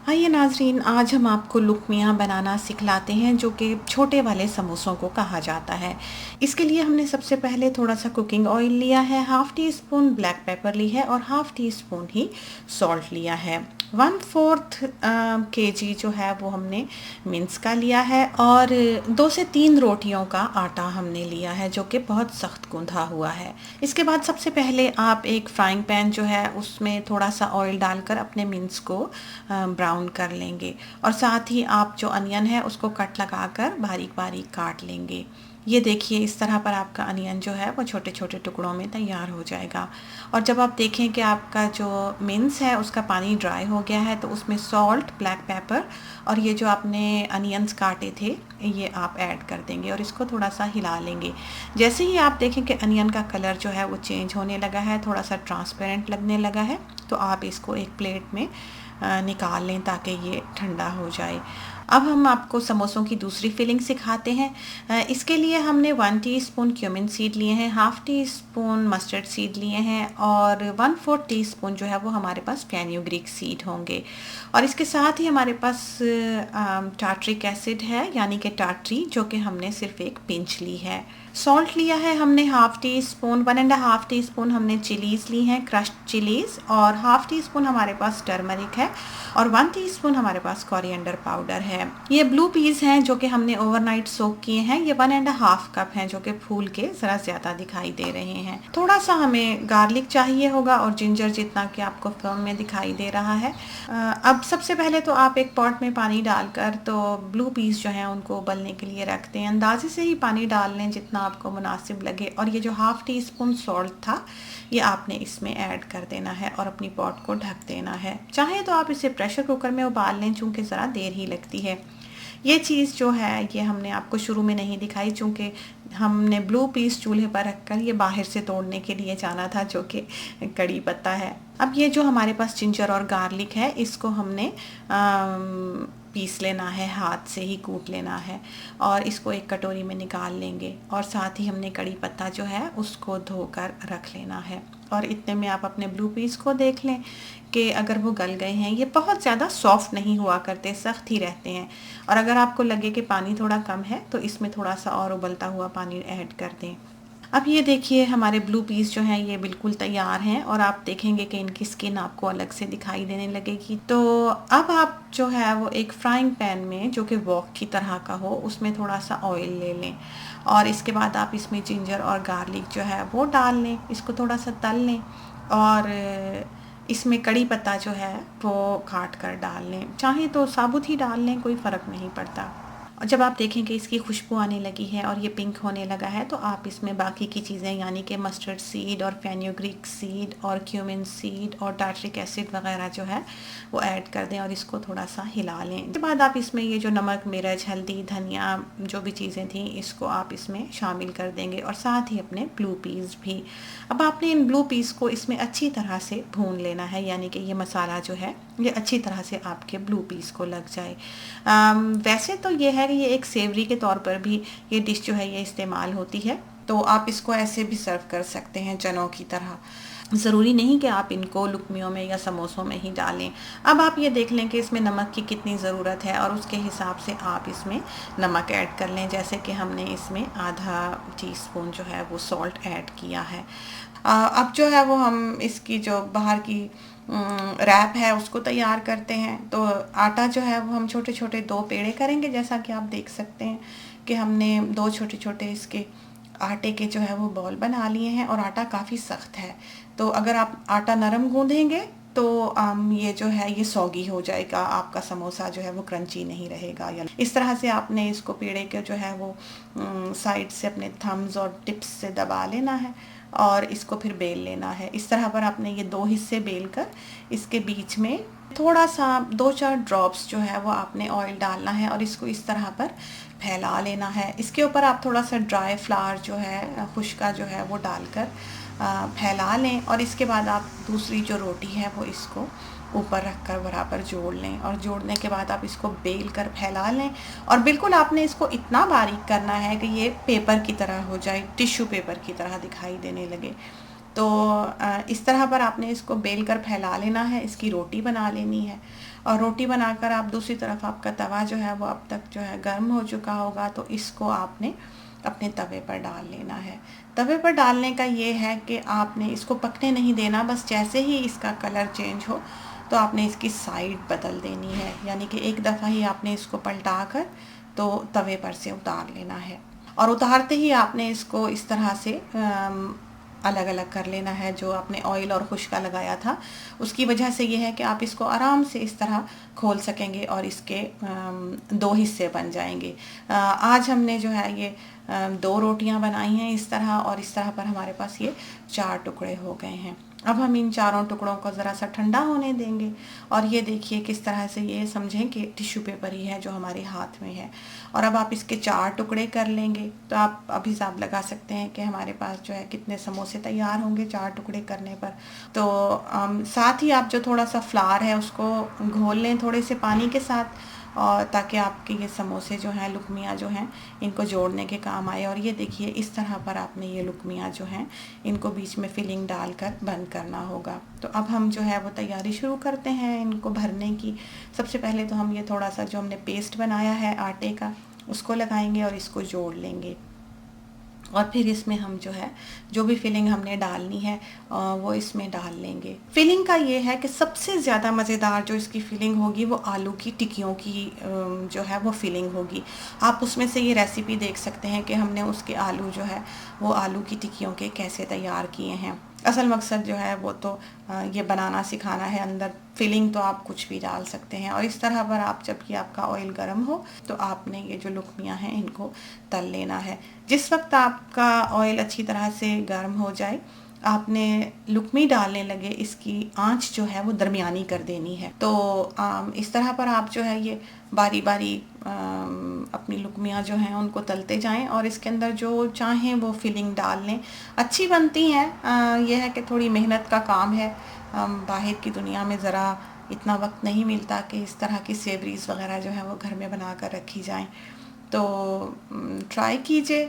आइए नाज़रीन, आज हम आपको लुकमियाँ बनाना सिखलाते हैं जो कि छोटे वाले समोसों को कहा जाता है। इसके लिए हमने सबसे पहले थोड़ा सा कुकिंग ऑयल लिया है, half teaspoon black pepper ली है और हाफ़ टी स्पून ही सॉल्ट लिया है। 1/4 केजी जो है वो हमने मिन्स का लिया है और 2 से 3 रोटियों का आटा हमने लिया है जो कि बहुत सख्त गूँधा हुआ है। इसके बाद सबसे पहले आप एक फ्राइंग पैन जो है उसमें थोड़ा सा ऑयल डालकर अपने मिन्स को ब्राउन कर लेंगे और साथ ही आप जो अनियन है उसको कट लगाकर बारीक बारीक काट लेंगे। ये देखिए, इस तरह पर आपका अनियन जो है वो छोटे छोटे टुकड़ों में तैयार हो जाएगा। और जब आप देखें कि आपका जो मिन्स है उसका पानी ड्राई हो गया है तो उसमें सॉल्ट, ब्लैक पेपर और ये जो आपने अनियंस काटे थे ये आप ऐड कर देंगे और इसको थोड़ा सा हिला लेंगे। जैसे ही आप देखें कि अनियन का कलर जो है वो चेंज होने लगा है, थोड़ा सा ट्रांसपेरेंट लगने लगा है, तो आप इसको एक प्लेट में निकाल लें ताकि ये ठंडा हो जाए। अब हम आपको समोसों की दूसरी फिलिंग सिखाते हैं। इसके लिए हमने 1 टीस्पून क्यूमिन सीड लिए हैं, half tea spoon mustard seed लिए हैं और 1/4 टीस्पून जो है वो हमारे पास फेनुग्रीक सीड होंगे। और इसके साथ ही हमारे पास टार्ट्रिक एसिड है, यानी कि टार्ट्री, जो कि हमने सिर्फ एक पिंच ली है। सॉल्ट लिया है हमने half tea spoon, 1.5 tea spoon हमने चिलीज़ ली हैं, क्रश्ड चिलीज़, और हाफ़ टी स्पून हमारे पास टर्मरिक है और 1 टीस्पून हमारे पास कोरिएंडर पाउडर है। ये ब्लू पीस हैं जो कि हमने ओवरनाइट सोक किए हैं। ये 1.5 कप हैं जो कि फूल के ज़रा ज़्यादा दिखाई दे रहे हैं। थोड़ा सा हमें गार्लिक चाहिए होगा और जिंजर जितना कि आपको फिल्म में दिखाई दे रहा है। अब सबसे पहले तो आप एक पॉट में पानी डालकर तो ब्लू पीस जो हैं उनको उबलने के लिए रखते हैं। अंदाजे से ही पानी डाल लें जितना आपको मुनासिब लगे। और ये जो हाफ़ टी स्पून सॉल्ट था ये आपने इसमें ऐड कर देना है और अपनी पॉट को ढक देना है। चाहे तो आप इसे प्रेशर कुकर में उबाल लें चूँकि ज़रा देर ही लगती है। ये चीज़ जो है ये हमने आपको शुरू में नहीं दिखाई चूँकि हमने ब्लू पीस चूल्हे पर रखकर ये बाहर से तोड़ने के लिए जाना था, जो कि कड़ी पत्ता है। अब ये जो हमारे पास जिंजर और गार्लिक है इसको हमने पीस लेना है, हाथ से ही कूट लेना है और इसको एक कटोरी में निकाल लेंगे। और साथ ही हमने कड़ी पत्ता जो है उसको धोकर रख लेना है। और इतने में आप अपने ब्लू पीस को देख लें कि अगर वो गल गए हैं। ये बहुत ज़्यादा सॉफ्ट नहीं हुआ करते, सख्त ही रहते हैं। और अगर आपको लगे कि पानी थोड़ा कम है तो इसमें थोड़ा सा और उबलता हुआ पानी ऐड कर दें। अब ये देखिए, हमारे ब्लू पीस जो हैं ये बिल्कुल तैयार हैं और आप देखेंगे कि इनकी स्किन आपको अलग से दिखाई देने लगेगी। तो अब आप जो है वो एक फ्राइंग पैन में, जो कि वॉक की तरह का हो, उसमें थोड़ा सा ऑयल ले लें और इसके बाद आप इसमें जिंजर और गार्लिक जो है वो डाल लें, इसको थोड़ा सा तल लें और इसमें कड़ी पत्ता जो है वो काट कर डाल लें। चाहे तो साबुत ही डाल लें, कोई फ़र्क नहीं पड़ता। और जब आप देखें कि इसकी खुशबू आने लगी है और ये पिंक होने लगा है तो आप इसमें बाकी की चीज़ें यानी कि मस्टर्ड सीड और फेनुग्रीक सीड और क्यूमिन सीड और टार्ट्रिक एसिड वगैरह जो है वो ऐड कर दें और इसको थोड़ा सा हिला लें। उसके बाद आप इसमें ये जो नमक, मिर्च, हल्दी, धनिया जो भी चीज़ें थी इसको आप इसमें शामिल कर देंगे और साथ ही अपने ब्लू पीस भी। अब आपने इन ब्लू पीस को इसमें अच्छी तरह से भून लेना है, यानी कि ये मसाला जो है ये अच्छी तरह से आपके ब्लू पीस को लग जाए। वैसे तो ये है कि ये एक सेवरी के तौर पर भी ये डिश जो है ये इस्तेमाल होती है, तो आप इसको ऐसे भी सर्व कर सकते हैं चनों की तरह। ज़रूरी नहीं कि आप इनको लुकमियों में या समोसों में ही डालें। अब आप ये देख लें कि इसमें नमक की कितनी ज़रूरत है और उसके हिसाब से आप इसमें नमक ऐड कर लें। जैसे कि हमने इसमें आधा टीस्पून जो है वो सॉल्ट ऐड किया है। अब जो है वो हम इसकी जो बाहर की रैप है उसको तैयार करते हैं। तो आटा जो है वो हम छोटे छोटे 2 पेड़े करेंगे, जैसा कि आप देख सकते हैं कि हमने 2 छोटे छोटे इसके आटे के जो है वो बॉल बना लिए हैं और आटा काफ़ी सख्त है। तो अगर आप आटा नरम गूँधेंगे तो ये जो है ये सौगी हो जाएगा, आपका समोसा जो है वो क्रंची नहीं रहेगा। या इस तरह से आपने इसको पेड़े के जो है वो साइड से अपने थम्स और टिप्स से दबा लेना है और इसको फिर बेल लेना है। इस तरह पर आपने ये 2 हिस्से बेल कर इसके बीच में थोड़ा सा 2-4 ड्रॉप्स जो है वो आपने ऑयल डालना है और इसको इस तरह पर फैला लेना है। इसके ऊपर आप थोड़ा सा ड्राई फ्लावर जो है खुश्का जो है वो डालकर फैला लें और इसके बाद आप दूसरी जो रोटी है वो इसको ऊपर रखकर बराबर जोड़ लें और जोड़ने के बाद आप इसको बेल कर फैला लें और बिल्कुल आपने इसको इतना बारीक करना है कि ये पेपर की तरह हो जाए, टिश्यू पेपर की तरह दिखाई देने लगे। तो इस तरह पर आपने इसको बेल कर फैला लेना है, इसकी रोटी बना लेनी है और रोटी बनाकर आप दूसरी तरफ आपका तवा जो है वो अब तक जो है गर्म हो चुका होगा, तो इसको आपने अपने तवे पर डाल लेना है। तवे पर डालने का ये है कि आपने इसको पकने नहीं देना, बस जैसे ही इसका कलर चेंज हो तो आपने इसकी साइड बदल देनी है, यानी कि एक दफ़ा ही आपने इसको पलटा कर तो तवे पर से उतार लेना है। और उतारते ही आपने इसको इस तरह से अलग अलग कर लेना है। जो आपने ऑयल और खुश्का लगाया था उसकी वजह से ये है कि आप इसको आराम से इस तरह खोल सकेंगे और इसके दो हिस्से बन जाएंगे। आज हमने जो है ये दो रोटियां बनाई हैं इस तरह, और इस तरह पर हमारे पास ये 4 टुकड़े हो गए हैं। अब हम इन चारों टुकड़ों को ज़रा सा ठंडा होने देंगे, और ये देखिए किस तरह से ये समझें कि टिश्यू पेपर ही है जो हमारे हाथ में है। और अब आप इसके 4 टुकड़े कर लेंगे, तो आप अब हिसाब लगा सकते हैं कि हमारे पास जो है कितने समोसे तैयार होंगे 4 टुकड़े करने पर। तो साथ ही आप जो थोड़ा सा फ्लावर है उसको घोल लें थोड़े से पानी के साथ, और ताकि आपके ये समोसे जो हैं, लुकमियाँ जो हैं, इनको जोड़ने के काम आए। और ये देखिए इस तरह पर आपने ये लुकमियाँ जो हैं इनको बीच में फिलिंग डालकर बंद करना होगा। तो अब हम जो है वो तैयारी शुरू करते हैं इनको भरने की। सबसे पहले तो हम ये थोड़ा सा जो हमने पेस्ट बनाया है आटे का उसको लगाएंगे और इसको जोड़ लेंगे, और फिर इसमें हम जो है जो भी फिलिंग हमने डालनी है वो इसमें डाल लेंगे। फिलिंग का ये है कि सबसे ज़्यादा मज़ेदार जो इसकी फिलिंग होगी वो आलू की टिक्कियों की जो है वो फिलिंग होगी। आप उसमें से ये रेसिपी देख सकते हैं कि हमने उसके आलू जो है वो आलू की टिक्कियों के कैसे तैयार किए हैं। असल मकसद जो है वो तो ये बनाना सिखाना है, अंदर फिलिंग तो आप कुछ भी डाल सकते हैं। और इस तरह पर आप जब कि आपका ऑयल गर्म हो तो आपने ये जो लुकमियाँ हैं इनको तल लेना है। जिस वक्त आपका ऑयल अच्छी तरह से गर्म हो जाए आपने लुकमी डालने लगे इसकी आंच जो है वो दरमियानी कर देनी है। तो इस तरह पर आप जो है ये बारी बारी अपनी लुकमियाँ जो हैं उनको तलते जाएं, और इसके अंदर जो चाहें वो फिलिंग डाल लें। अच्छी बनती हैं। यह है कि थोड़ी मेहनत का काम है। बाहर की दुनिया में ज़रा इतना वक्त नहीं मिलता कि इस तरह की सेवरीज़ वगैरह जो है वो घर में बना कर रखी जाएं। तो ट्राई कीजिए,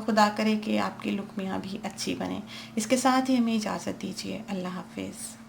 खुदा करे कि आपकी लुकमियाँ भी अच्छी बने। इसके साथ ही हमें इजाज़त दीजिए। अल्लाह हाफिज़।